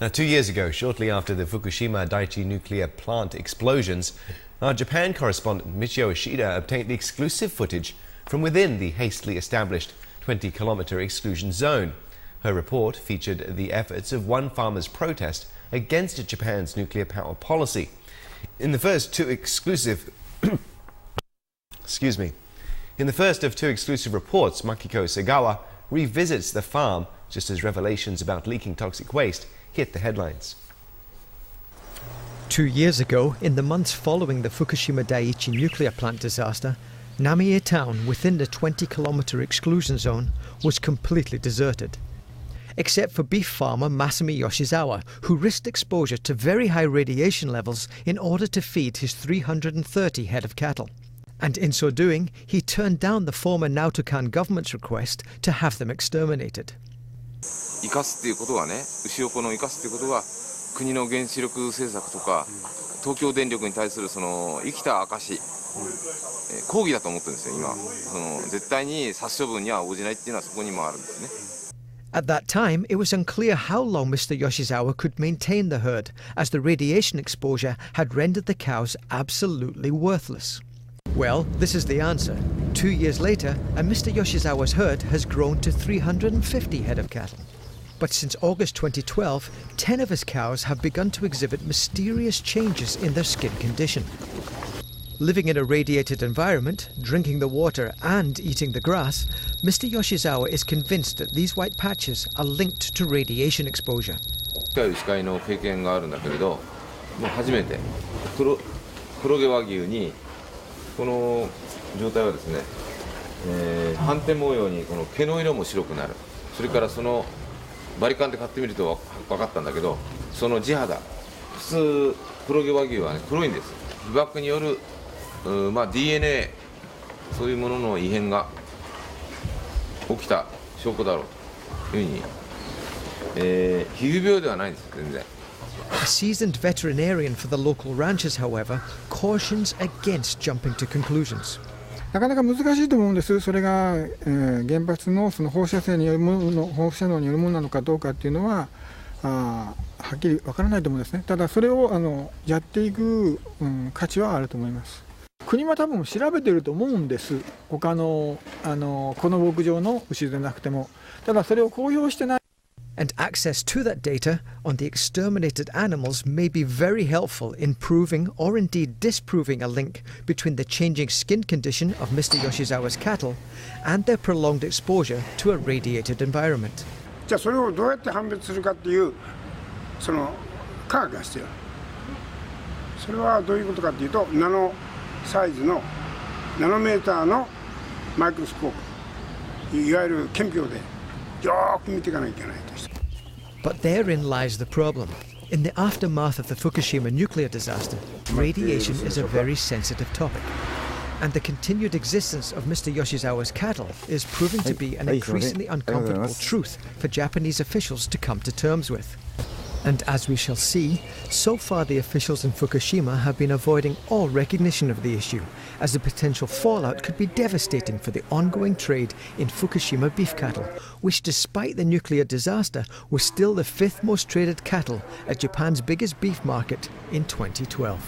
Now, 2 years ago, shortly after the Fukushima Daiichi nuclear plant explosions, our Japan correspondent Michio Ishida obtained the exclusive footage from within the hastily established 20-kilometer exclusion zone. Her report featured the efforts of one farmer's protest against Japan's nuclear power policy. In the first of two exclusive reports, Makiko Segawa revisits the farm just as revelations about leaking toxic waste hit the headlines. 2 years ago, in the months following the Fukushima Daiichi nuclear plant disaster, Namie town within the 20-kilometer exclusion zone was completely deserted. Except for beef farmer Masami Yoshizawa, who risked exposure to very high radiation levels in order to feed his 330 head of cattle. And in so doing, he turned down the former Naotokan government's request to have them exterminated. 生かすっていうことはね、牛を生かすっていうことは国の原子力政策とか東京電力に対するその生きた証、抗議だと思ってるんですよ今。絶対に殺処分には応じないっていうのはそこにもあるんですね。 At that time, it was unclear how long Mr. Yoshizawa could maintain the herd, as the radiation exposure had rendered the cows absolutely worthless. Well, this is the answer. 2 years later, and Mr. Yoshizawa's herd has grown to 350 head of cattle. But since August 2012, 10 of his cows have begun to exhibit mysterious changes in their skin condition. Living in a radiated environment, drinking the water and eating the grass, Mr. Yoshizawa is convinced that these white patches are linked to radiation exposure. 牛飼いの経験があるんだけれど、もう初めて黒毛和牛にこの状態はですね、斑点模様にこの毛の色も白くなる。それからそのバリカンで買ってみると分かったんだけど、その地肌、普通黒毛和牛はね黒いんです。被爆によるDNA そういうものの異変が起きた証拠だろうというふうに、皮膚病ではないんです全然。 A seasoned veterinarian for the local ranchers, however, cautions against jumping to conclusions. なかなか難しいと思うんです。それが、原発のその放射能によるものなのかどうかっていうのははっきりわからないと思うんですね。ただそれをやっていく、価値はあると思います。国は多分調べてると思うんです。他のこの牧場の牛でなくても、ただそれを公表してない。 And access to that data on the exterminated animals may be very helpful in proving or indeed disproving a link between the changing skin condition of Mr. Yoshizawa's cattle and their prolonged exposure to a radiated environment. じゃあそれをどうやって判別するかっていうその科学が必要。それはどういうことかっていうと、ナノサイズのナノメーターのマイクロスコープ、いわゆる顕微鏡でよく見ていかなきゃいけないと。 But therein lies the problem. In the aftermath of the Fukushima nuclear disaster, radiation is a very sensitive topic. And the continued existence of Mr. Yoshizawa's cattle is proving to be an increasingly uncomfortable truth for Japanese officials to come to terms with. And as we shall see, so far the officials in Fukushima have been avoiding all recognition of the issue, as the potential fallout could be devastating for the ongoing trade in Fukushima beef cattle, which despite the nuclear disaster was still the 5th most traded cattle at Japan's biggest beef market in 2012.